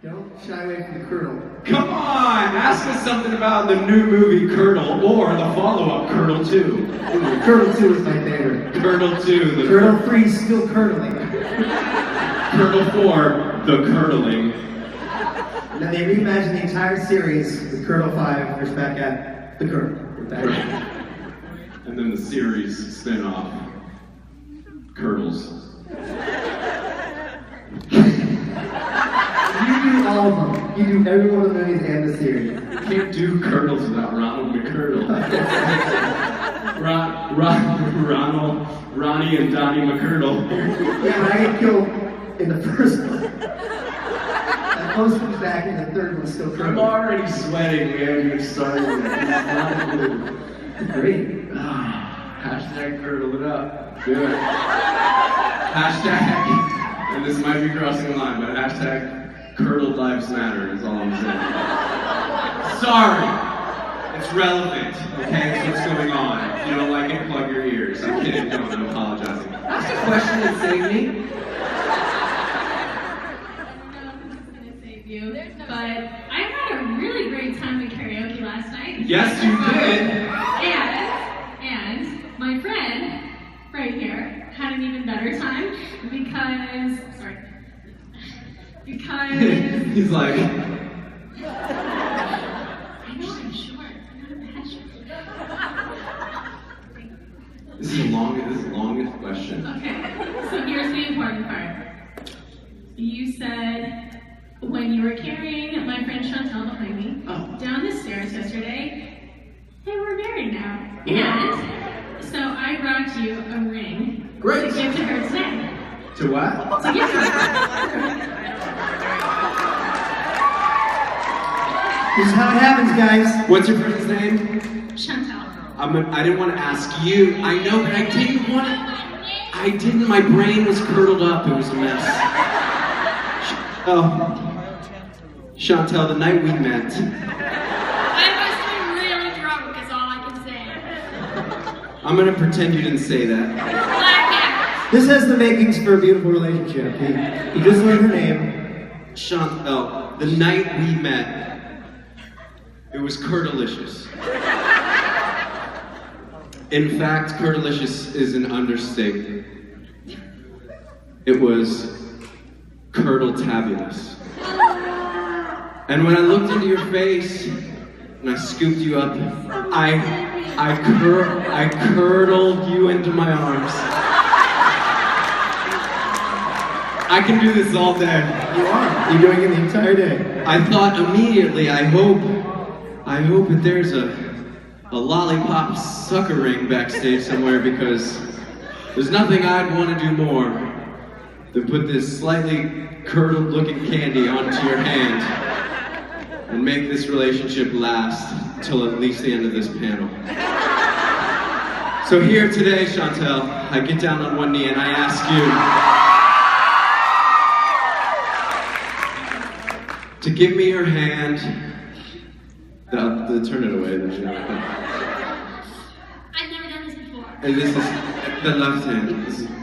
Don't shy away from the Curdle. Come on! Ask us something about the new movie Curdle or the follow-up Curdle 2. Ooh, Curdle 2 is my favorite. Curdle 2. The Curdle 3 is still curdling. Curdle 4, the curdling. Now they reimagined the entire series with Curdle 5. There's back at the Curdle. And then the series spin-off, Curdles. You do all of them. You do every one of the movies and the series. You can't do Curdles without Ronald McCurdle. Ronnie and Donnie McCurdle. Yeah, when I get killed in the first one, that post comes back and the third one's still I'm curdling. already sweating. We haven't even started. It's not good. Great. Hashtag curdle it up. Do it. Hashtag, and this might be crossing the line, but hashtag curdled lives matter is all I'm saying. Sorry. It's relevant, okay? It's what's going on. If you don't like it, plug your ears. I'm kidding, don't. I'm apologizing. Ask a question and save me. But I had a really great time at karaoke last night. Yes, you did. And my friend right here had an even better time because He's like, I know I'm short. I'm not that short. this is the longest question. Okay, so here's the important part. You said when you were carrying my friend Chantel behind me down the stairs yesterday, hey, we're married now. And so I brought you a ring Great. to give to her today. To what? To give to her. This is how it happens, guys. What's your friend's name? Chantel. I didn't want to ask you. I know, but I didn't want to. I didn't. My brain was curdled up. It was a mess. Chantel, the night we met. I must be really drunk, is all I can say. I'm gonna pretend you didn't say that. This has the makings for a beautiful relationship. He just learned her name. Chantel, the night we met, it was curdlicious. In fact, curdlicious is an understatement. It was curdle-tabulous. And when I looked into your face and I scooped you up, I curdled you into my arms. I can do this all day. You are. You're doing it the entire day. I thought immediately, I hope that there's a lollipop sucker ring backstage somewhere, because there's nothing I'd want to do more than put this slightly curdled looking candy onto your hand and make this relationship last till at least the end of this panel. So here today, Chantel, I get down on one knee and I ask you to give me your hand. Turn it away. I've never done this before. And this is the left hand.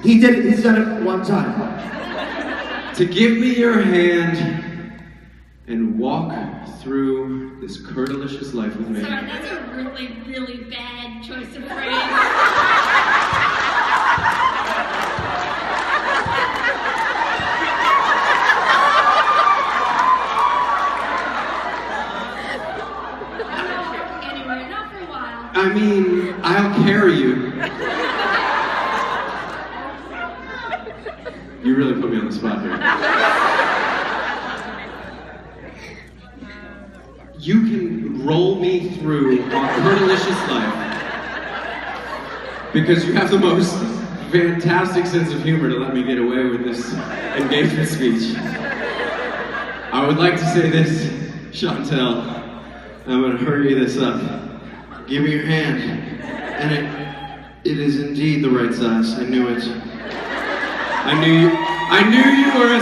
He did it. He's done it one time. To give me your hand and walk through this curdlicious life with me. Sorry, that's a really, really bad choice of phrase. Anyway, not for a while. I mean, I'll carry you. You really put me on the spot here. You can roll me through our curdlicious life because you have the most fantastic sense of humor to let me get away with this engagement speech. I would like to say this, Chantel. I'm going to hurry this up. Give me your hand. And it is indeed the right size. I knew it. I knew you were a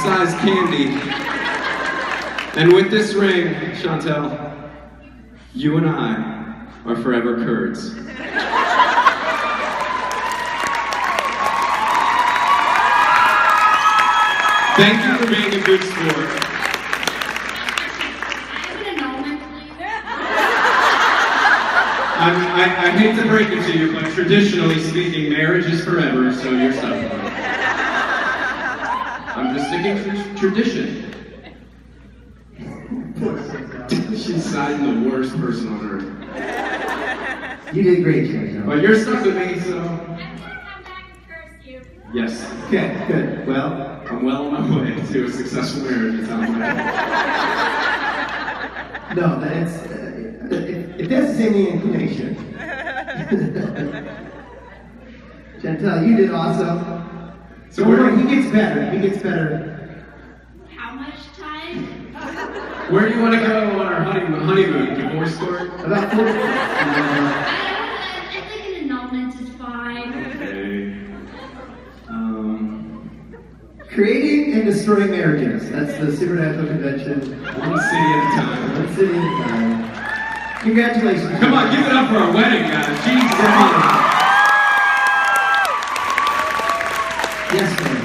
size candy. And with this ring, Chantel, you and I are forever curds. Thank you for being a good sport. I hate to break it to you, but traditionally speaking, marriage is forever, so you're stuck. I'm just sticking to tradition. She's siding the worst person on earth. You did great, Chantel. But you're stuck with me, so... I'm gonna come back and curse you. Yes. Okay, good. Well, I'm well on my way to a successful marriage, it sounds like. no, that's if that's the same inclination. Chantel, you did awesome. So Don't worry, he gets better. He gets better. How much time? Where do you want to go on our honeymoon? Divorce court? About 4 I think an annulment is fine. Okay. Creating and destroying marriages. That's the Supernatural Convention. One city at a time. One city at a time. Congratulations. Come on, give it up for our wedding, guys. Jesus. Yes, ma'am.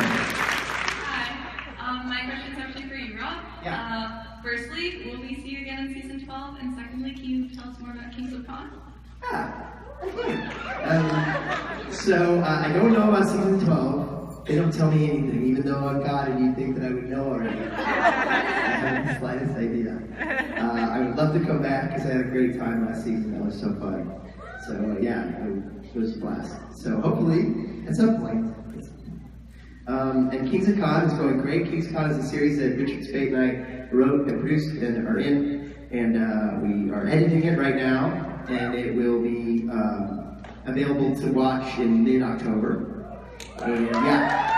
Hi. My question's actually for you, Rob. Yeah. Firstly, will we see you again in season 12? And secondly, can you tell us more about Kings of Con? Okay. So I don't know about season 12. They don't tell me anything, even though I've got it. You think that I would know already? I have the slightest idea. I would love to come back because I had a great time last season. That was so fun. So yeah, it was a blast. So hopefully, at some point. And Kings of Con is going great. Kings of Con is a series that Richard Spade and I wrote and produced and are in, and we are editing it right now, and it will be available to watch in mid-October. And yeah,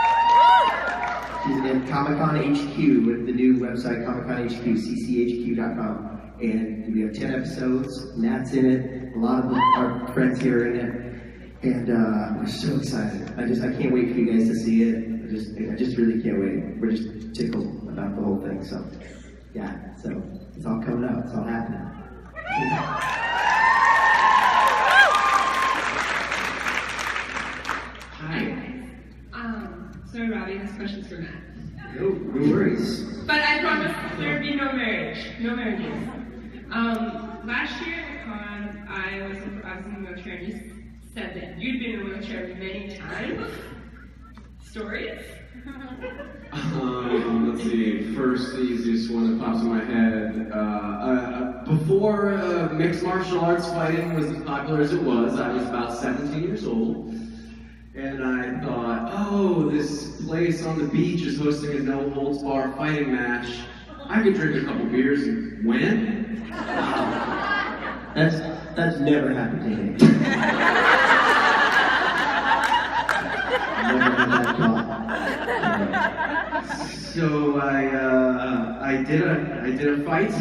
she's in Comic-Con HQ with the new website Comic-Con HQ, cchq.com, and we have 10 episodes. Matt's in it. A lot of our friends here are in it. And we're so excited. I can't wait for you guys to see it. I just really can't wait. We're just tickled about the whole thing. So, yeah. So it's all coming up. It's all happening. Hi. Sorry, Robbie, this question's for Matt. No worries. But I promise there would be no marriage. No marriages. Last year at Con, I was in a wheelchair and you said that you'd been in a wheelchair many times. Stories? Let's see. First, the easiest one that pops in my head. Before mixed martial arts fighting was as popular as it was, I was about 17 years old. And I thought, oh, this place on the beach is hosting a no-holds-barred fighting match. I could drink a couple beers and win. Wow. That's never happened to me. Never had that thought. So I did a fight,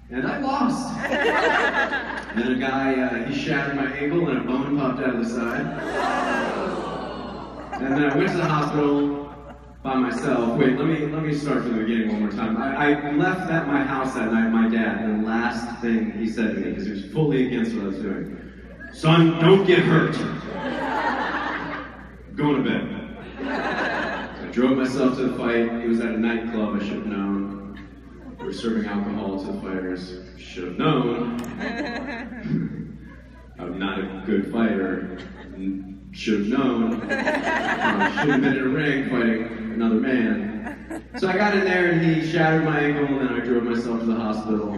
and I lost. And then a guy, he shattered my ankle and a bone popped out of the side. And then I went to the hospital by myself. Wait, let me start from the beginning one more time. I left at my house that night, my dad, and the last thing he said to me, because he was fully against what I was doing, "Son, don't get hurt. Go to bed." So I drove myself to the fight. It was at a nightclub, I should have known. They were serving alcohol to the fighters. Should have known. I'm not a good fighter. Should have known. Should have been in a ring fighting another man. So I got in there and he shattered my ankle, and then I drove myself to the hospital.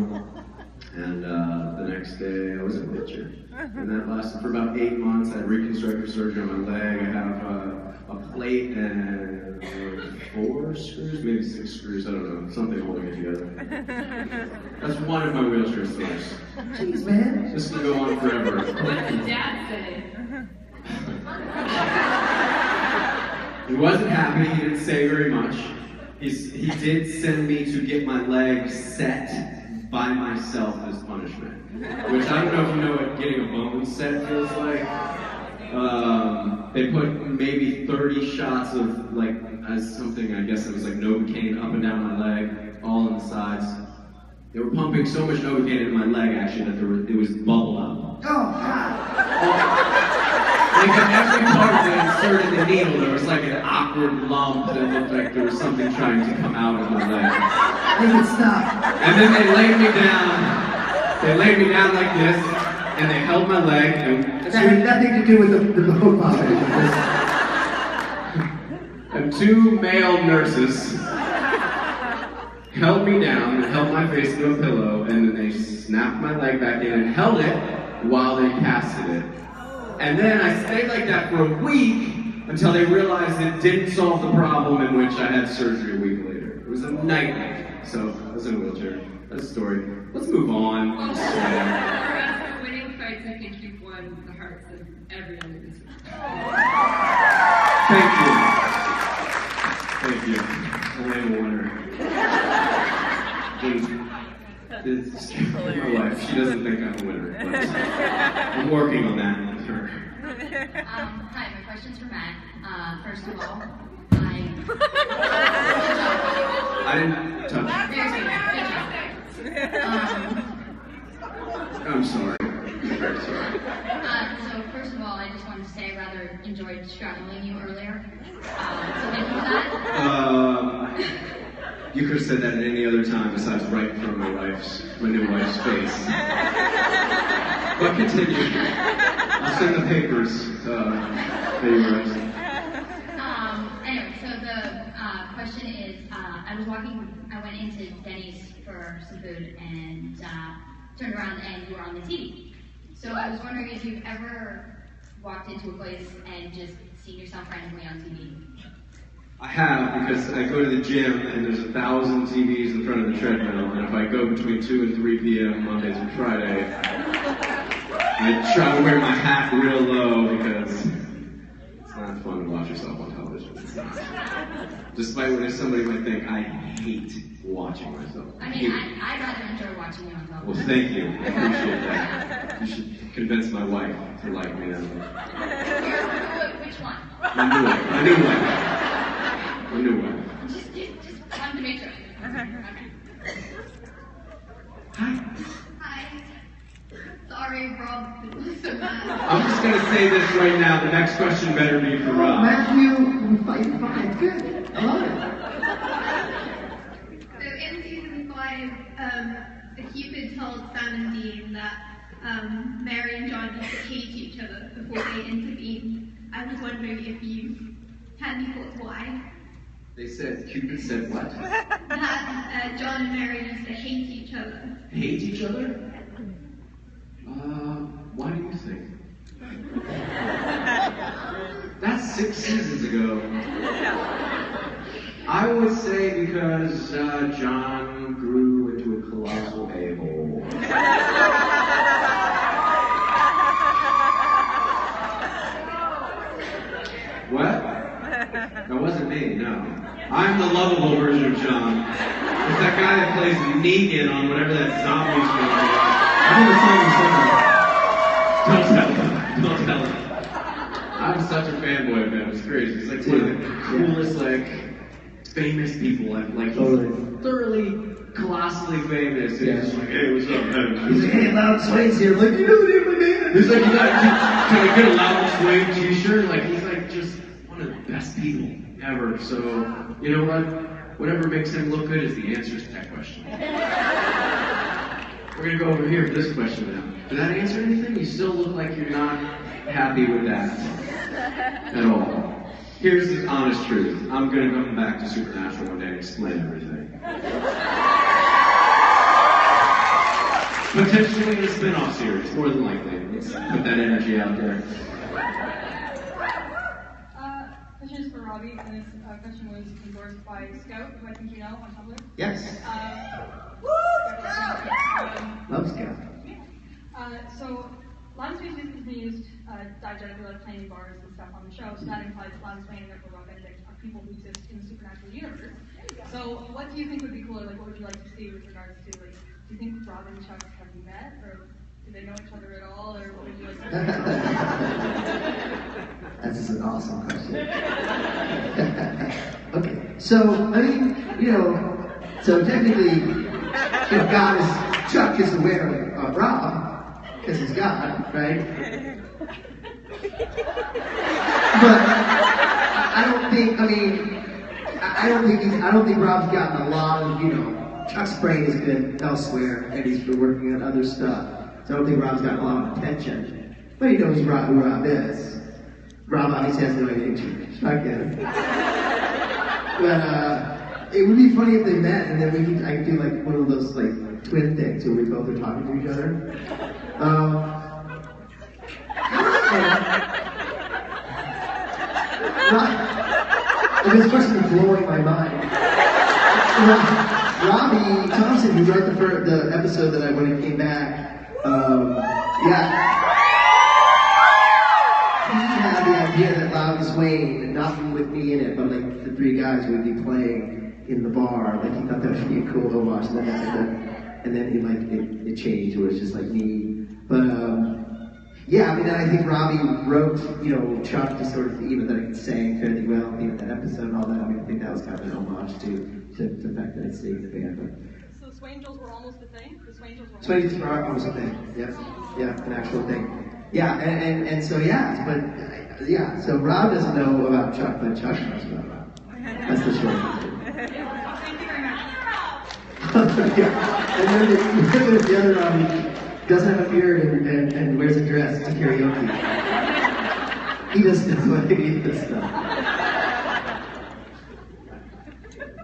And the next day I was in a wheelchair. And that lasted for about 8 months. I had reconstructive surgery on my leg. I have a plate and 4 screws, maybe 6 screws, I don't know, something holding it together. That's one of my wheelchair stories. Jeez, man. This can go on forever. What did Dad say? He wasn't happy, he didn't say very much. He did send me to get my leg set by myself as punishment. Which I don't know if you know what getting a bone set feels like. They put maybe 30 shots of as something, I guess it was like Novocaine up and down my leg, all on the sides. They were pumping so much Novocaine into my leg actually that it was bubble up. Oh, God. Like in every part that inserted the needle, there was like an awkward lump that looked like there was something trying to come out of my leg. Make it stop. And then they laid me down. They laid me down like this, and they held my leg. That had nothing to do with the boat vomit. And two male nurses held me down and held my face to a pillow, and then they snapped my leg back in and held it while they casted it. And then I stayed like that for a week until they realized it didn't solve the problem, in which I had surgery a week later. It was a nightmare. So I was in a wheelchair. That's a story. Let's move on. Also, for us winning fights, I think you've won the hearts of everyone in this room. Thank you. Thank you. I am a winner. It's my wife. She doesn't think I'm a winner, but I'm working on that with her. Hi, my question's for Matt. First of all, I didn't touch. I'm sorry. I'm very sorry. So first of all, I just wanted to say I rather enjoyed straddling you earlier. So thank you for that. You could have said that at any other time besides right in front of my new wife's face. But continue. I'll send the papers. Anyway, so the question is, I went into Denny's for some food and turned around and you were on the TV. So I was wondering if you've ever walked into a place and just seen yourself randomly on TV. I have, because I go to the gym and there's 1,000 TVs in front of the treadmill, and if I go between 2 and 3 p.m. Mondays and Friday, I try to wear my hat real low because it's not fun to watch yourself on television. It's not. Despite what somebody might think, I hate watching myself. I mean, I'd rather enjoy watching you on television. Well, thank you. I appreciate that. You should convince my wife to like me. Which one? My new wife. Just wanted to make sure. Okay. Hi. Hi. Sorry, Rob. So bad. I'm just going to say this right now. The next question better be for Rob. Matthew, fine, good. I love it. So in season 5, the Cupid told Sam and Dean that Mary and John used to hate each other before they intervened. I was wondering if you had any thoughts why? They said, Cupid said what? That John and Mary used to hate each other. Hate each other? Why do you think? That's 6 seasons ago. I would say because John grew into a colossal a-hole. What? That wasn't me, no. I'm the lovable version of John. It's that guy that plays Negan on whatever that zombie show is. I never saw him. Don't tell him. I'm such a fanboy of him. It's crazy. He's like one of the coolest, like, famous people. Like, he's thoroughly, colossally famous. And he's just like, hey, what's up, man? He's like, hey, Loud Sway's here. Like, you know what I mean? He's like, can I get a Loud Sway t-shirt? Like, he's like just one of the best people ever. So, you know what? Whatever makes him look good is the answer to that question. We're going to go over here to this question now. Did that answer anything? You still look like you're not happy with that at all. Here's the honest truth. I'm going to come back to Supernatural one day and explain everything. Potentially in a spin-off series, more than likely. Let's put that energy out there. Question is for Robbie, and this question was endorsed by Scout, who I think you know on Tumblr. Yes. Love Scout. So, Lon Swain has been used diegetically like playing bars and stuff on the show, so that implies that Lon Swain and therefore Rob Benedict are people who exist in the supernatural universe. So, what do you think would be cooler? Like, what would you like to see with regards to, like, do you think Rob and Chuck have met, or do they know each other at all, or what would you like to see? That's an awesome question. Okay, so, I mean, you know, so technically, if God is, Chuck is aware of Rob, because he's God, right? But I don't think. I mean, I don't think Rob's gotten a lot of, Chuck's brain has been elsewhere, and he's been working on other stuff. So I don't think Rob's gotten a lot of attention. But he knows who Rob is. Rob obviously has no idea who Chuck is. But it would be funny if they met, and then I could do like one of those like twin things where we both are talking to each other. This question is blowing my mind. Robbie Thompson, who wrote the episode that when it came back, he had the idea that Loud and Swain, not with me in it, but like the three guys would be playing in the bar. Like he thought that would be a cool homage. And then it changed, where it's just like me. But yeah, I mean, I think Robbie wrote, Chuck to sort of, that it sang fairly well, that episode and all that. I mean, I think that was kind of an homage to the fact that it's stayed in the band. But So Swangels were almost a thing? The Swangels were Swangels were almost a thing. Yeah, an actual thing. Yeah, and so so Rob doesn't know about Chuck, but Chuck knows about Rob. That's the short answer. Thank you very much. Yeah, and then the other Robbie doesn't have a beard and wears a dress to karaoke. He doesn't know any of this stuff.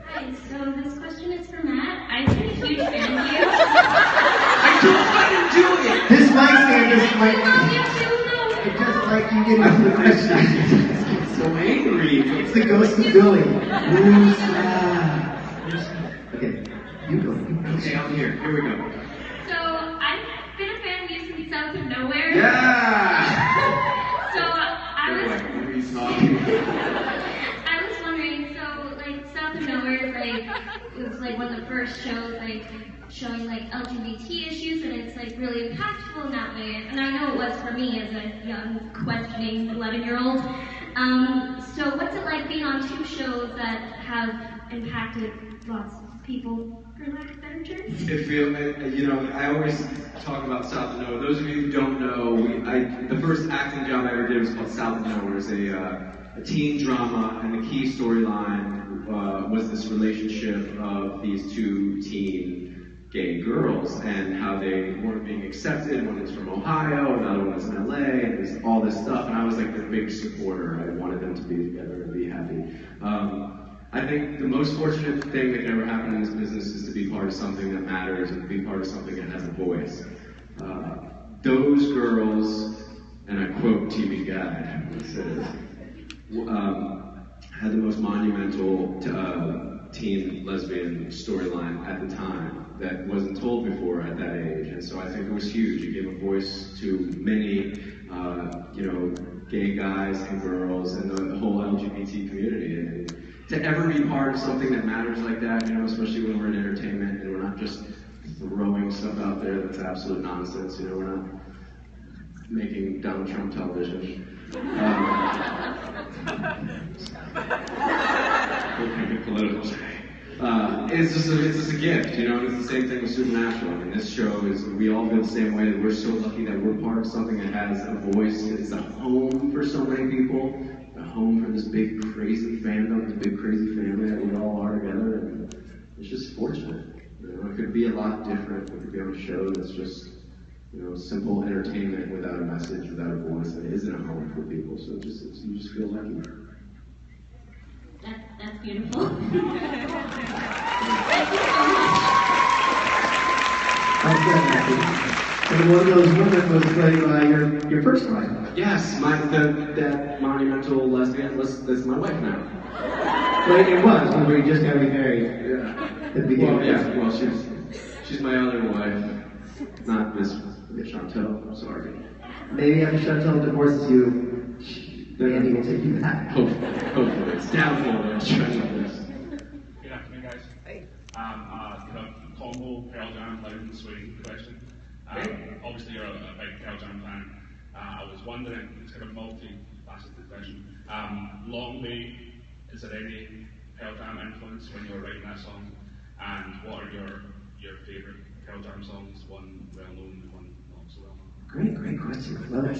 Hi, so this question is for Matt. I've been a huge fan of you. I don't fucking do it! This mic stand just might. No. It's just like you get into the question. So angry. It's the ghost of Billy. Okay, you go. Okay, I'm here. Here we go. So I've been a fan of you since South of Nowhere. Yeah! So I was wondering, so like South of Nowhere is it was like one of the first shows showing like LGBT issues, and it's like really impactful in that way. And I know it was for me as a young, questioning 11-year-old. So what's it like being on two shows that have impacted lots of people, for lack of better terms? I always talk about South of Nowhere. Those of you who don't know, the first acting job I ever did was called South of Nowhere. It was a teen drama, and the key storyline was this relationship of these two teen gay girls and how they weren't being accepted. One was from Ohio, another one was in LA, and there's all this stuff. And I was like the big supporter. I wanted them to be together and be happy. I think the most fortunate thing that can ever happen in this business is to be part of something that matters and to be part of something that has a voice. Those girls, and I quote TV Guide, it says, had the most monumental teen lesbian storyline at the time that wasn't told before at that age. And so I think it was huge. It gave a voice to many, gay guys and girls and the whole LGBT community. And to ever be part of something that matters like that, especially when we're in entertainment and we're not just throwing stuff out there that's absolute nonsense. We're not making Donald Trump television. Political today. It's just a gift, and it's the same thing with Supernatural. I mean, this show is, we all feel the same way, that we're so lucky that we're part of something that has a voice. It's a home for so many people, a home for this big crazy fandom, this big crazy family that we all are together, and it's just fortunate. It could be a lot different. We could be on a show that's just, simple entertainment without a message, without a voice, and it isn't a home for people, so you just feel lucky. That's beautiful. Thank you so much. And one of those women was played by your first wife. Yes, that monumental lesbian. That's my wife now. Well, it was when we were just getting married. Yeah. At the beginning. Well, she's my other wife, not Miss Chantel. I'm sorry. Maybe after Chantel divorces you, Andy will take you back. Hopefully. It's downhill. Let's try this. Good afternoon, guys. Hey. Combo, Pearl Jam, Loud and Swain question. Obviously, you're a big Pearl Jam fan. I was wondering, it's kind of multi-faceted question. Long Way, is there any Pearl Jam influence when you were writing that song? And what are your favourite Pearl Jam songs? One well known and one not so well known. Great question. Love it.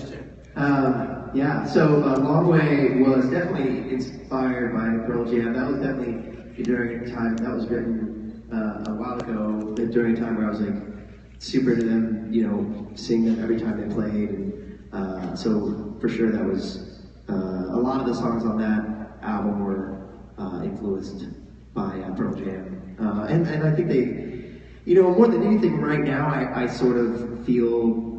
Yeah, so Long Way was definitely inspired by Pearl Jam. That was definitely during a time, that was written a while ago, during a time where I was like super into them, you know, seeing them every time they played. And so for sure that was, a lot of the songs on that album were influenced by Pearl Jam. And I think they, you know, more than anything right now, I sort of feel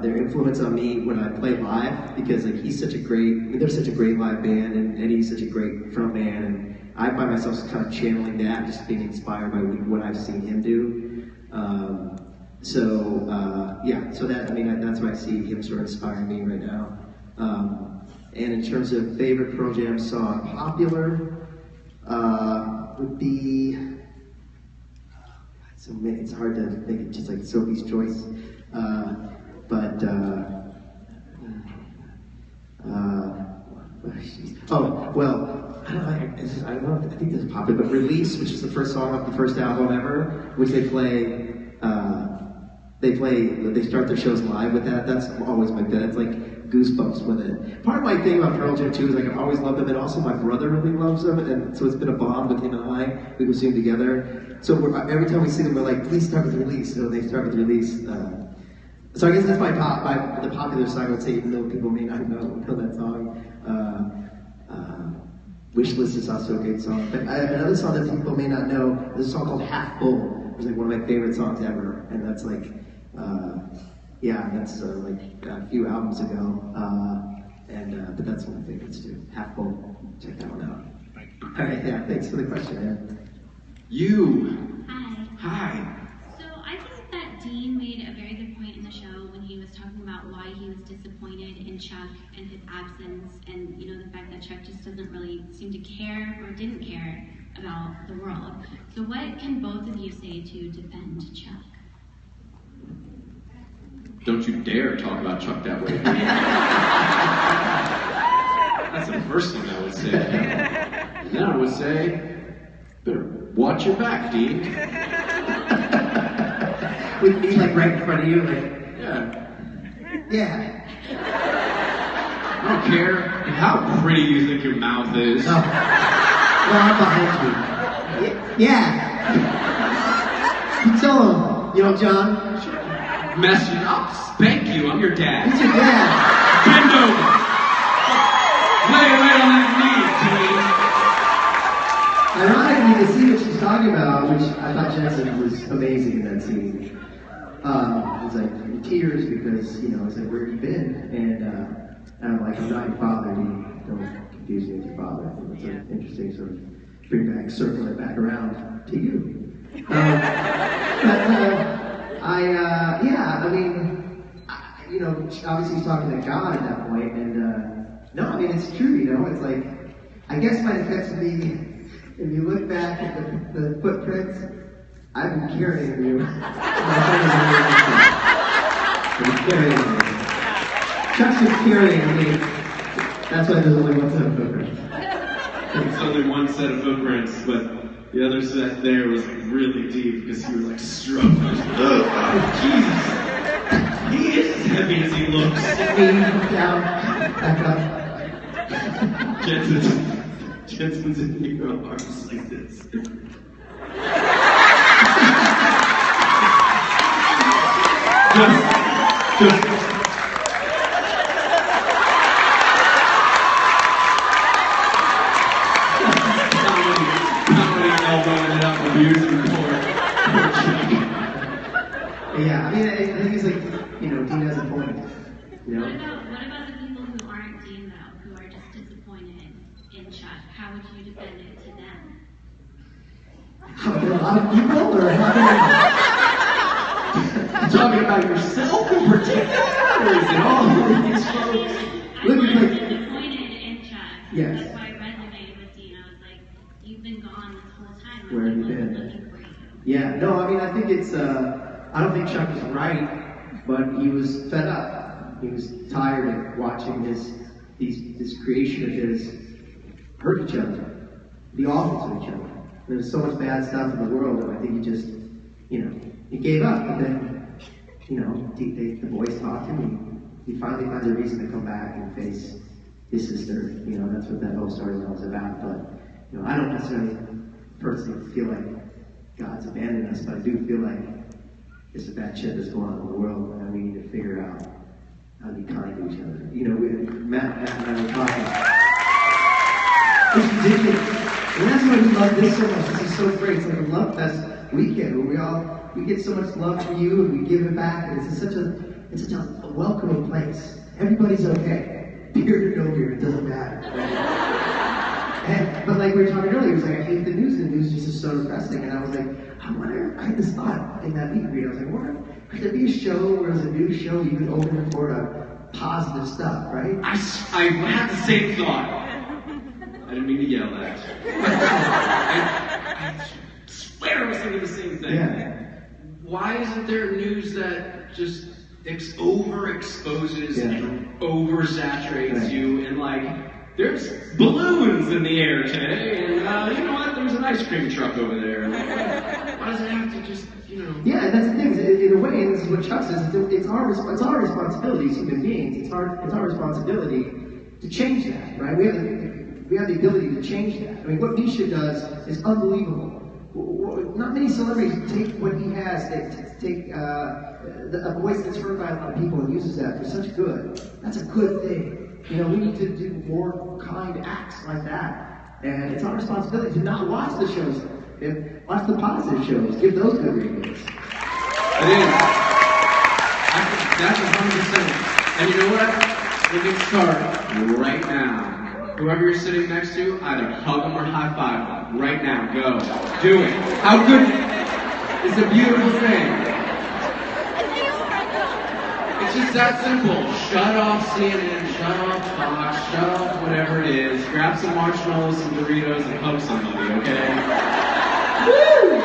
their influence on me when I play live, because like he's such a great, they're such a great live band, and Eddie's such a great front man, and I find myself kind of channeling that, just being inspired by what I've seen him do. Yeah, so that, I mean, that's why I see him sort of inspiring me right now. And in terms of favorite Pearl Jam song, popular would be, so it's hard to make it just like Sophie's Choice. I don't know, I think this is popular, but Release, which is the first song off the first album ever, which they start their shows live with that. That's always my favorite. That's like goosebumps with it. Part of my thing about Pearl Jam too is like I've always loved them, and also my brother really loves them, and so it's been a bond with him and I. We go see them together. So every time we see them, we're like, please start with Release. So they start with Release. So I guess that's the popular song I would say, even though people may not know that song. Wish List is also a great song. But another song that people may not know is a song called Half Full. It's like one of my favorite songs ever, and that's like, that's like a few albums ago. But that's one of my favorites too. Half Full. Check that one out. All right, yeah. Thanks for the question, man. You. Hi. So I think that Dean made a very good point in the show when he was talking about why he was disappointed in Chuck and his absence, and you know the fact that Chuck just doesn't really seem to care or didn't care about the world. So what can both of you say to defend Chuck? Don't you dare talk about Chuck that way. That's the first thing I would say. And then I would say, better watch your back, Dean. With me like right in front of you, like, yeah. I don't care how pretty you think your mouth is. No. Well, I'm behind you. Yeah. Tell him, you know, John. Mess you up, spank you. I'm your dad. He's your dad. Bend over. Lay it right on that knee, Dean. Ironically, the scene that she's talking about, which I thought Jensen was amazing in that scene, was like in tears because, you know, it's like, where have you been? And I'm like, I'm not your father, Dean. Don't confuse me with your father. I think it's an interesting sort of circle it back around to you. You know, obviously he's talking to God at that point, and no, I mean, it's true, you know, it's like, I guess my defense would be, if you look back at the footprints, I've been carrying you. Chuck's been carrying me. That's why there's only one set of footprints. It's only one set of footprints, but the other set there was really deep because you were like struggling. Oh, Jesus. He is as heavy as he looks. Down, back up. Jensen's in your arms like this. Just. Yeah, I mean, I think it's like, you know, Dean has a point. You know? What about the people who aren't Dean, though, who are just disappointed in Chuck? How would you defend it to them? How about a lot of people, or You're talking about yourself in particular, or is it all of these folks? I was disappointed in Chuck. Yes. That's why I resonated with Dean. I was like, you've been gone this whole time. Where have you been? Looking for you. Yeah, no, I mean, I think it's, I don't think Chuck was right, but he was fed up. He was tired of watching this creation of his hurt each other, be awful to each other. There's so much bad stuff in the world, and I think he just, you know, he gave up. But then, you know, the boys talked to him. he finally finds a reason to come back and face his sister. You know, that's what that whole story was about. But, you know, I don't necessarily personally feel like God's abandoned us, but I do feel like there's some bad shit that's going on in the world, and we need to figure out how to be kind to each other. You know, Matt and I were talking. It's ridiculous. And that's why we love this so much. This is so great. It's like a love fest weekend where we get so much love from you and we give it back. And it's such a welcoming place. Everybody's okay. Beard or no beard, it doesn't matter. But like we were talking earlier, it was like, I hate the news. The news just is so depressing. And I was like, I wonder, I had this thought in that meet and greet. I was like, could there be a show where there's a new show you can open it for positive stuff, right? I had the same thought. I didn't mean to yell that. I swear I was thinking the same thing. Yeah. Why isn't there news that just overexposes and oversaturates you, and like, there's balloons in the air today, and you know what, there's an ice cream truck over there. Like, why does it have to just, you know? Yeah, that's the thing. In a way, and this is what Chuck says, it's our responsibility as human beings. It's our responsibility to change that, right? We have the ability to change that. I mean, what Misha does is unbelievable. Not many celebrities take what he has, take a voice that's heard by a lot of people and uses that for such good. That's a good thing. You know, we need to do more kind acts like that. And it's our responsibility to not watch the shows. Watch the positive shows. Give those good reviews. It is. That's 100%. And you know what? We can start right now. Whoever you're sitting next to, either hug them or high five them. Right now, go. Do it. How good? It's a beautiful thing. It's just that simple. Shut off CNN, shut off Fox, shut off whatever it is. Grab some marshmallows, some Doritos, and hug somebody, okay? Woo!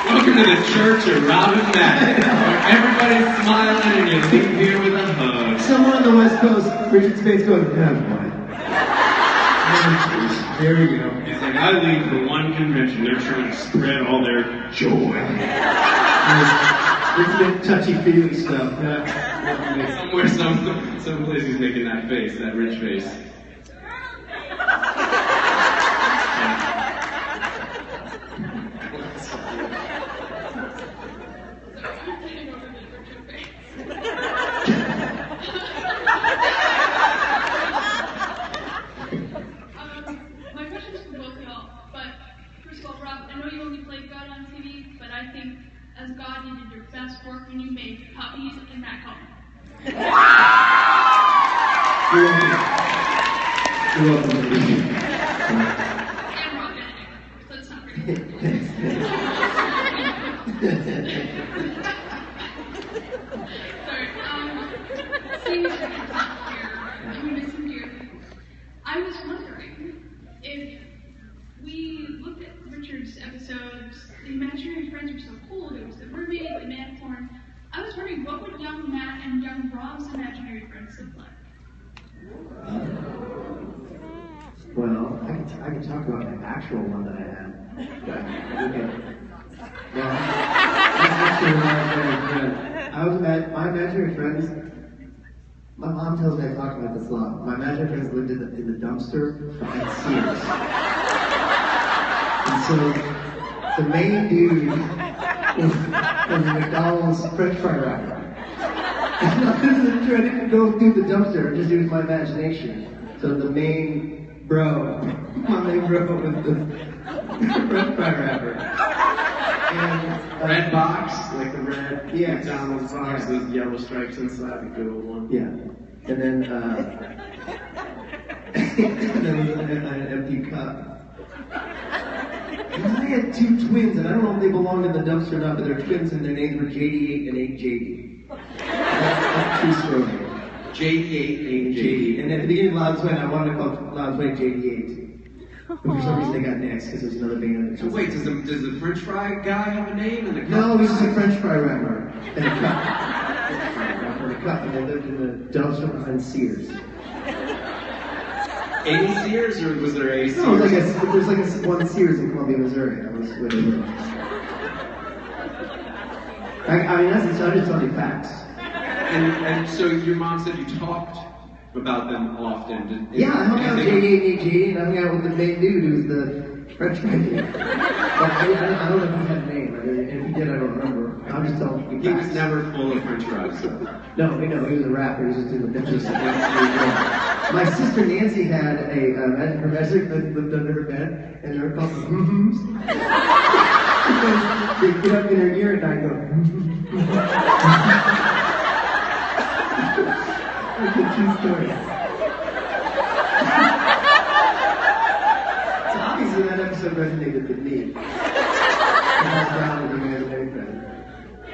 Welcome to the Church of Robin Madden, where everybody's smiling and you leave here with a hug. Someone on the West Coast, Richard Spade's going, yeah, boy. There we go. He's like, I leave for one convention. They're trying to spread all their joy. It's a bit touchy-feely stuff. Yeah. Somewhere, someplace he's making that face, that rich face. My question's for both of y'all, but first of all, Rob, I know you only played God on TV, but I think as God, you did your best work when you made puppies in that color. You're welcome. And Rob in it, so it's not very Sorry, seeing as you're not here, and we miss him dearly, I was wondering if we looked at Richard's episodes, the imaginary friends were so cool. There was the mermaid, the manicorn. I was wondering, what would young Matt and young Rob's imaginary friends look like? Well, I can talk about the actual one that I had. Well, I was my imaginary friends. My mom tells me I talk about this a lot. My imaginary friends lived in the dumpster behind Sears. And so the main dude was a McDonald's French fry wrapper. And I didn't go through the dumpster, just use my imagination. So the main bro with the French fry wrapper. And, red box, like the red McDonald's box, those yellow stripes inside, the good old one. Yeah. And then, and then an empty cup. And I had two twins, and I don't know if they belonged in the dumpster or not, but they're twins, and their names were JD8 and 8JD. That's a true story. JD8 and JD. And at the beginning of Loud Sweat, I wanted to call Loud Sweat JD8. But for some reason, they got next because there's another band. So wait, does the French fry guy have a name and the cup? No, he's just a French fry wrapper and a cup. And they lived in the dumpster behind Sears. A Sears, or was there a Sears? No, there's like one Sears in Columbia, Missouri. That was where they lived. I mean, I just tell you facts. And so your mom said you talked about them often. Yeah, I hung out with JD, and I hung out with the main dude who's the French guy. But I don't know if he had a name. If he did, I don't remember. I'm just telling you. He was never full of French fries. No, he was a rapper. He was just in the business. My sister Nancy had a professor that lived under her bed, and they were called the because they get up in her ear and I go. It's a true story. So obviously that episode resonated with me.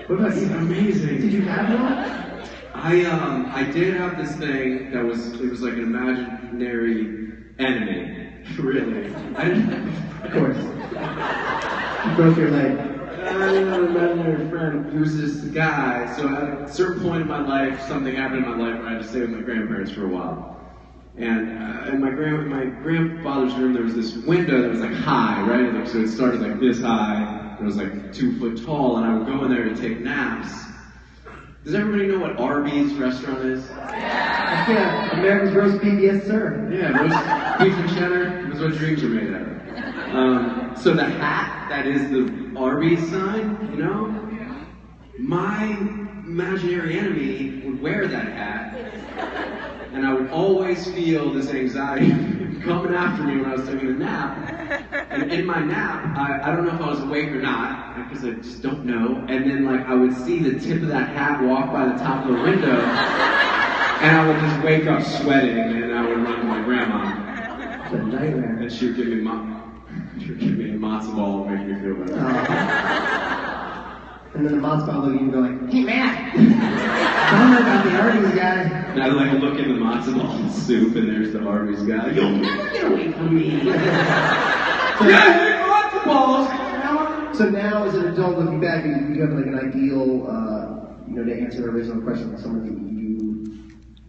What about you? Amazing. Did you have one? I did have this thing that was like an imaginary enemy. Really. Of course. You broke your leg. I had an imaginary friend who was this guy. So at a certain point in my life, something happened in my life where I had to stay with my grandparents for a while. And in my grandfather's room, there was this window that was like high, right? Like, so it started like this high. It was like 2 foot tall, and I would go in there to take naps. Does everybody know what Arby's restaurant is? Yeah, America's roast beef, yes sir. Yeah, roast beef and cheddar was what dreams are made out of. So the hat that is the Arby's sign, you know, my imaginary enemy would wear that hat, and I would always feel this anxiety coming after me when I was taking a nap. And in my nap, I don't know if I was awake or not, because I just don't know. And then like I would see the tip of that hat walk by the top of the window, and I would just wake up sweating, and I would run to my grandma. It's a nightmare. And she would give me a matzo ball, make me feel better. And then the matzo ball look at you and go like, hey Matt, tell me about the Arby's guy. And I like look in the matzo ball soup, and there's the Arby's guy. You'll never get away from me. Matzo balls. So now, as an adult looking back, you have like an ideal, to answer the original question, someone that you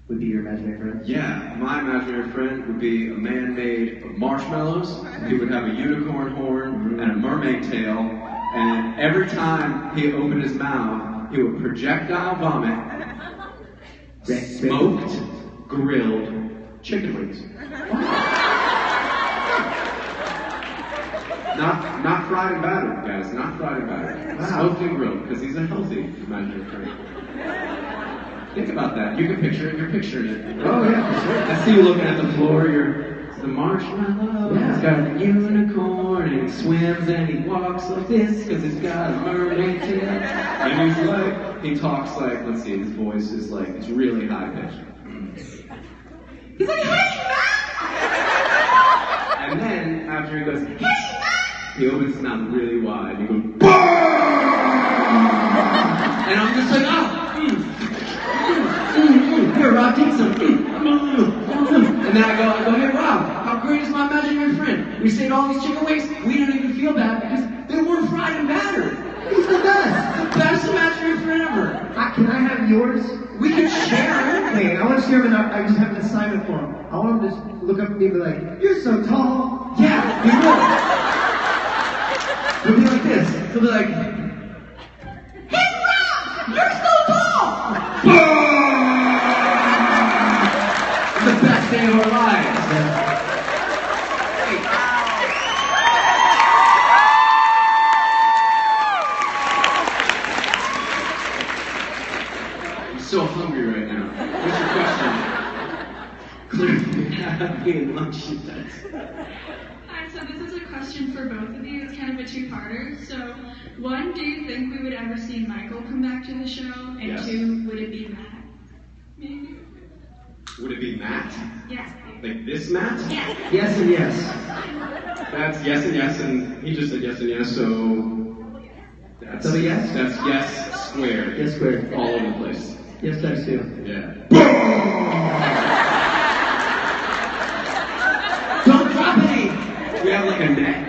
would be your imaginary friend? Yeah, my imaginary friend would be a man made of marshmallows. He would have a unicorn horn and a mermaid tail, and every time he opened his mouth, he would projectile vomit smoked, grilled chicken wings. Not fried and battered, guys. Not fried and battered. Wow. Smoked and grilled, because he's a healthy imaginary friend. Think about that. You can picture it. You're picturing it. Oh yeah, for sure. I see you looking at the floor. It's the marshmallow. Yeah. He's got a unicorn, and he swims and he walks like this because he's got a mermaid tail. And he talks like, let's see, his voice is like, it's really high pitched. He's like, hey, man! And then after he goes, hey, man! He opens his mouth really wide. And he goes, BOOM! And I'm just like, here, Rob, take some. And then I go, hey, Rob, how great is my imaginary friend? We saved all these chicken wings. We didn't even feel bad because they weren't fried and battered. He's the best. The best imaginary friend ever. Can I have yours? We can share it. Wait, I want to share him, and I just have an assignment for him. I want him to just look up at me and be like, you're so tall. Yeah, he will. He'll be like this. He'll be like, hey, Rob, you're so tall. The best day of our lives. I'm so hungry right now. What's your question? Clearly, I'm eating lunch. Hi, so this is a question for both of you. It's kind of a two-parter. So, one, do you think we would ever see Michael come back to the show? And Yes. two, would it be Matt? Maybe? Would it be Matt? Yes. Like this Matt? Yes. Yes and yes. That's yes and yes, and he just said yes and yes, so that's a yes? That's yes squared. Yes squared. All over the place. Yes times two. Yeah. Don't drop any! We have like a net.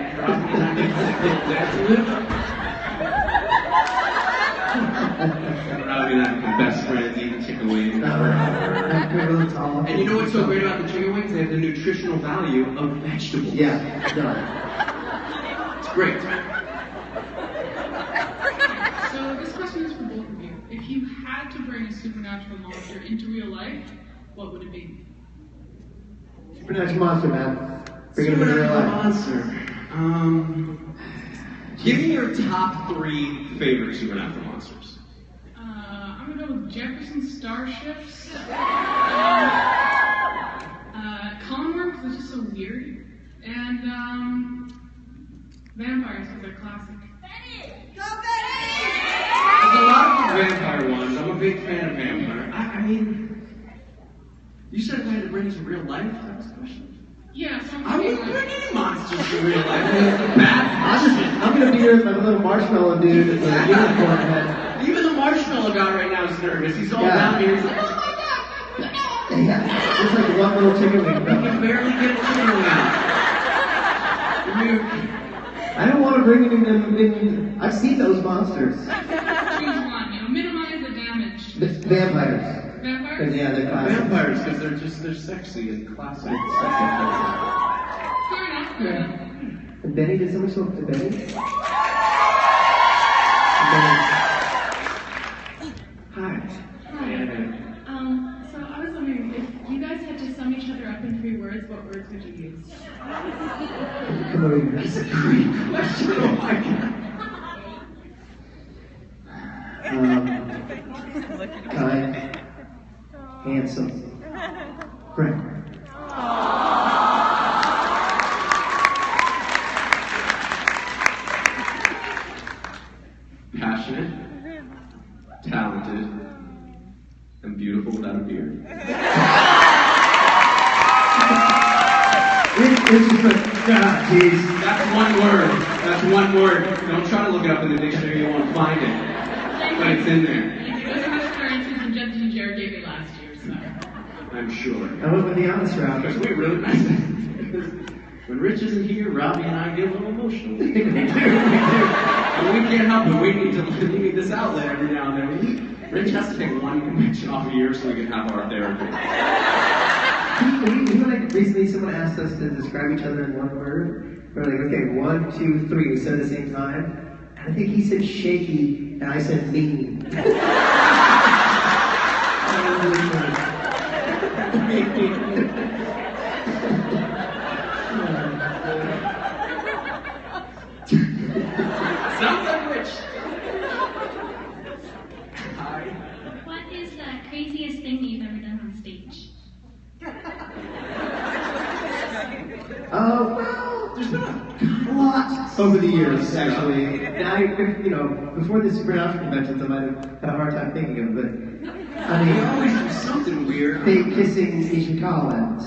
Probably not best friends eating chicken wings. And you know what's so great about the chicken wings? They have the nutritional value of vegetables. Yeah, no. It's great. So this question is for both of you. If you had had to bring a supernatural monster into real life, what would it be? Supernatural monster, man. Bring it into real Supernatural life. monster. Give me your top 3 favorite supernatural monsters. I'm gonna go with Jefferson Starships. Conworm, because it's just so weird. And vampires, because they're classic. There's a lot of vampire ones. I'm a big fan of vampire. I mean, you said if I had to bring it to real life, that was the question. Yeah, so I wouldn't bring any monsters to real life. I mean, it's a bad I'm gonna be here with my little marshmallow dude with the unicorn head. Even the marshmallow guy right now is nervous. He's all down here. He's like, oh my god! Yeah, just like one little chicken wing. He can barely get a chicken wing out. I don't want to bring it in. I've seen those monsters. choose one, minimize the damage. Vampires. Vampires? Yeah, they're classic. Vampires, because they're sexy and classic. Fair enough, fair enough. And Benny, did someone show up to Benny? Benny. Hi. So I was wondering, if you guys had to sum each other up in 3 words, what words would you use? Come over here. That's a great question. Oh my god. Kind, handsome, friend. Passionate, talented, and beautiful without a beard. Jeez. That's one word. That's one word. Don't try to look it up in the dictionary. You won't find it. But it's in there. It was as much currency as Justin and Jared gave me last year, so. I'm sure. I went with the honest route. Because we really nice. When Rich isn't here, Robbie and I get a little emotional. we do. And we can't help it. We need this outlet every now and then. Rich has to take one convention off a year so we can have our therapy. Like recently someone asked us to describe each other in one word. We're like, okay, 1, 2, 3. We said it at the same time. And I think he said shaky, and I said mean. Sounds like Rich. What is the craziest thing you've ever done on stage? Well, there's been a lot over the years, actually. And I, before the supernatural conventions, I might have had a hard time thinking of it. I mean, You always do something weird. fake kissing Asian Collins.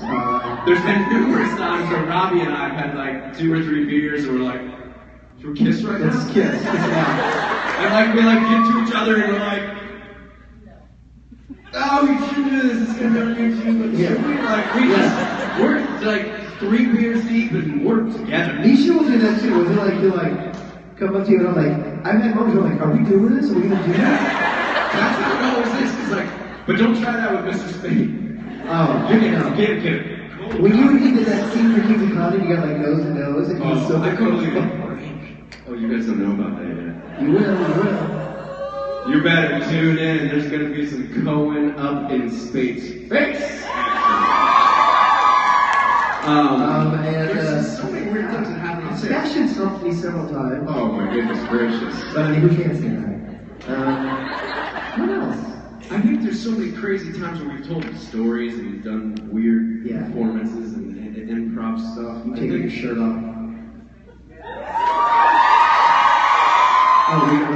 There's been numerous times where Robbie and I have had like 2 or 3 beers and we're like, should we kiss right now? Let's kiss. Kiss it out. And we get to each other and we're like, oh, we shouldn't do this. It's gonna never get you. But Yeah. we're like 3 beers deep and we're together. Nisha will do that too. He'll come up to you and I'm like, I've had moments where I'm like, are we doing this? Are we gonna do that? That's how it always is. It's but don't try that with Mr. Spade. Oh, Get it. When you did that scene for Kings of Comedy, you got like nose to nose, and you was so I totally Oh, you guys don't know about that yet. You will. You better tune in. There's gonna be some Cohen up in Spade's face. There's so many weird things that happen on stage. Sebastian stumped me several times. Oh my goodness gracious. But I mean, who can't say that? What else? I think there's so many crazy times where we've told stories and we've done weird performances and improv stuff. You taking your shirt off.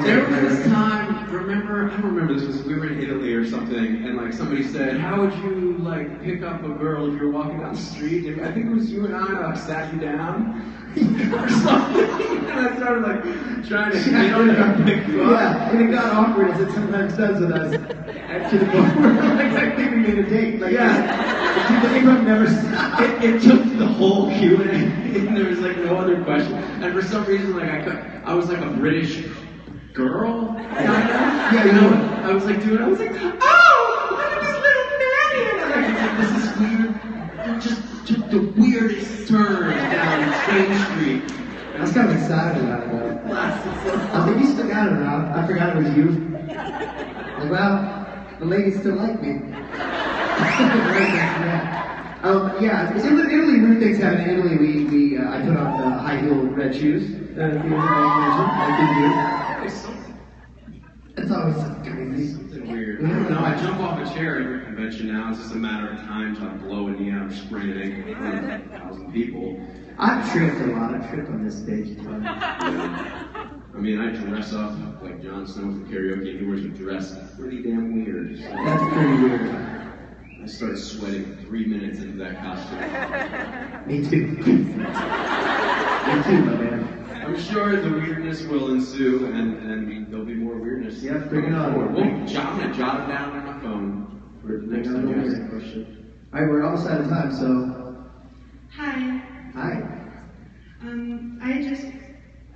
There was this time, I don't remember this, we were in Italy or something, and somebody said, how would you pick up a girl if you were walking down the street? And I think it was you and I sat you down or something, and I started trying to get on and pick you up. Yeah, and it got awkward as it sometimes does with us to the point where I think we made a date. The improv never stopped. It took the whole Q&A, and there was no other question. And for some reason, I was like a British girl, kind of. Yeah, I was oh, look at this little Maddie. And this is weird. Just took the weirdest turn down Spain Street. I was kind of excited about it though. I was like, you still got it, Rob. I forgot it was you. Well, the ladies still like me. Yeah, so in Italy, weird things happen in Italy. I put on high heel red shoes. I It's always crazy. Something weird. I don't know. I jump off a chair at every convention now. It's just a matter of time till I blow a knee out or sprain an ankle in front of 1,000 people. I've tripped a lot. I've tripped on this stage a ton. I mean, I dress up like Jon Snow for karaoke, and he wears a dress. That's pretty damn weird. So That's pretty weird. I started sweating 3 minutes into that costume. Me too. Me too, my man. I'm sure the weirdness will ensue, and there'll be more weirdness. Yeah, bring it on. I'm gonna jot it down on my phone for the next time you ask that question. All right, we're almost out of time, so Hi. hi. I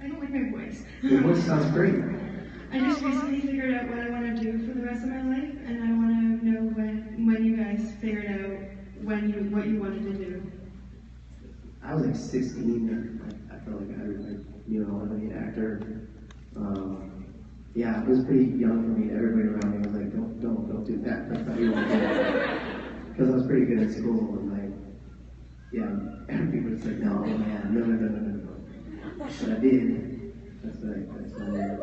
don't like my voice. Your voice sounds great. I just recently figured out what I want to do for the rest of my life, and I want to know when you guys figured out what you wanted to do. I was like 16, and I felt like I wanted to be an actor. Yeah, it was pretty young for me. Everybody around me was like, don't do that. That's not what you want to do. Because I was pretty good at school, and and people were just like, no, man, no. But I did. That's what I did.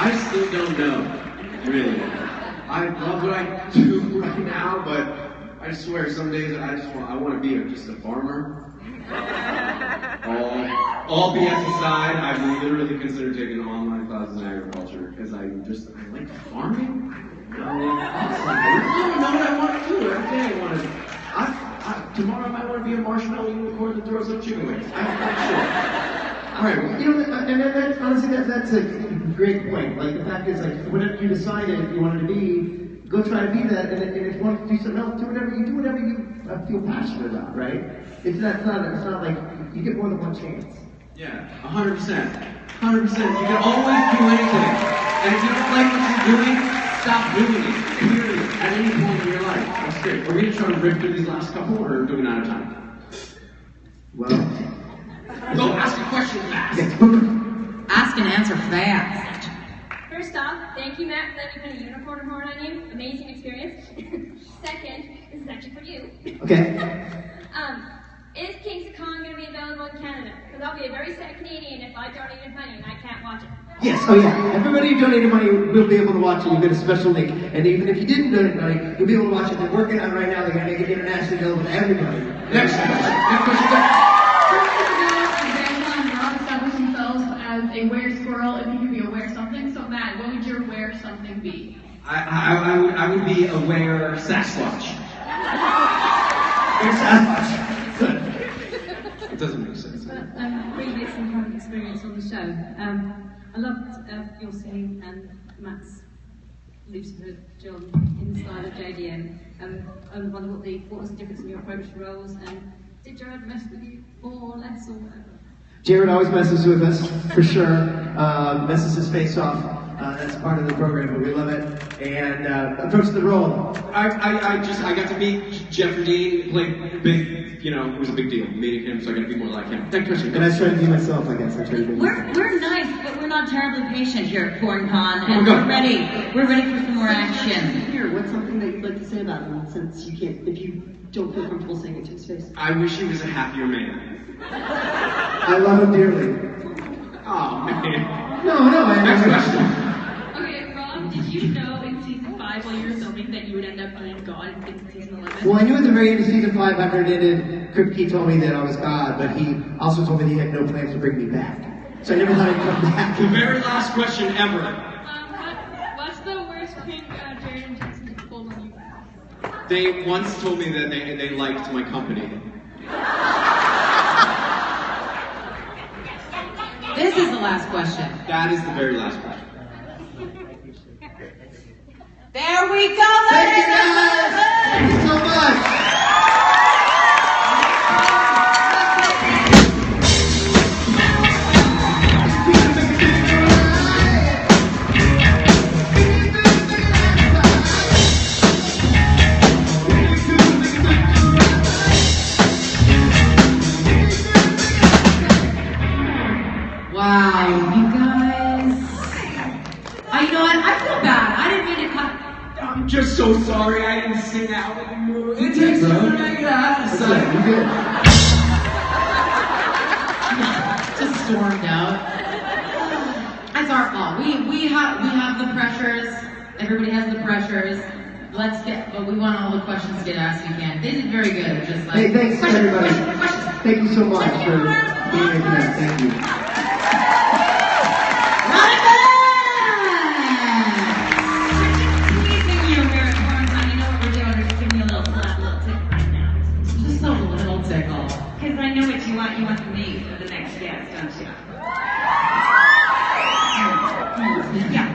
I still don't know, really. I love what I do right now, but I swear some days I want to be just a farmer. All BS aside, I've literally considered taking online classes in agriculture because I like farming. I don't know what I want to do. Every day I want to. Tomorrow I might want to be a marshmallow unicorn that throws up chicken wings. I'm not sure. All right, honestly, that's a great point. Like, the fact is, like, whatever you decided you wanted to be, go try to be that, and if you want to do something else, do whatever you feel passionate about, right? It's not like, you get more than one chance. Yeah, 100%. 100%. You can always do anything. And if you don't like what you're doing, stop doing it. Period. At any point in your life. That's great. Are we going to try to rip through these last couple, or do we not have time? Well, go ask a question fast. Ask and answer fast. First off, thank you, Matt, for letting me put a unicorn horn on you. Amazing experience. Second, this is actually for you. Okay. Is Kings of Con going to be available in Canada? Because I'll be a very sad Canadian if I donated money and I can't watch it. Yes, oh yeah. Everybody who donated money will be able to watch it. You get a special link. And even if you didn't donate money, you'll be able to watch it. They're working on it right now. They're going to make it internationally available to everybody. Next question. Vancon established themselves as a wear squirrel if you could be a wear something. So Matt, what would your wear something be? I would be a wear Sasquatch. Wear Sasquatch. It doesn't make sense. Previous and current experience on the show. I loved your singing and Matt's Lucifer John inside of JDM. I wonder what was the difference in your approach to roles, and did Jared mess with you more or less or whatever? Jared always messes with us, for sure. Messes his face off. That's part of the program, but we love it. And approach the role. I got to meet Jeffrey Dean, played big, it was a big deal meeting him, so I got to be more like him. Thank you. And I try to be myself, I guess. We're nice, but we're not terribly patient here at CornCon, and we're ready. We're ready for some more action. Here, what's something that you'd like to say about him, since you can't, if you don't feel comfortable saying it to his face? I wish he was a happier man. I love him dearly. Oh, man. No, Next question. Okay, Rob, did you know in season 5 while you were filming that you would end up being God in season 11? Well, I knew at the very end of season 5 after it ended, Kripke told me that I was God, but he also told me that he had no plans to bring me back. So I never thought I'd come back. The very last question ever. What's the worst thing Jared and Jason pulled on you? They once told me that they liked my company. This is the last question. That is the very last question. There we go, Thank you guys! Thank you so much! Wow, you guys. You know what? I feel so sorry I didn't sing out anymore. It did, takes two bro. to make it out. That's right, you good. Just stormed out. That's our fault. We have the pressures. Everybody has the pressures. But we want all the questions to get asked we can. They did very good. Just like Hey, thanks everybody. Questions. Thank you so much for being here tonight. Thank you. Just a little tickle. Because I know what you want. You want me for the next guest, don't you? Yeah.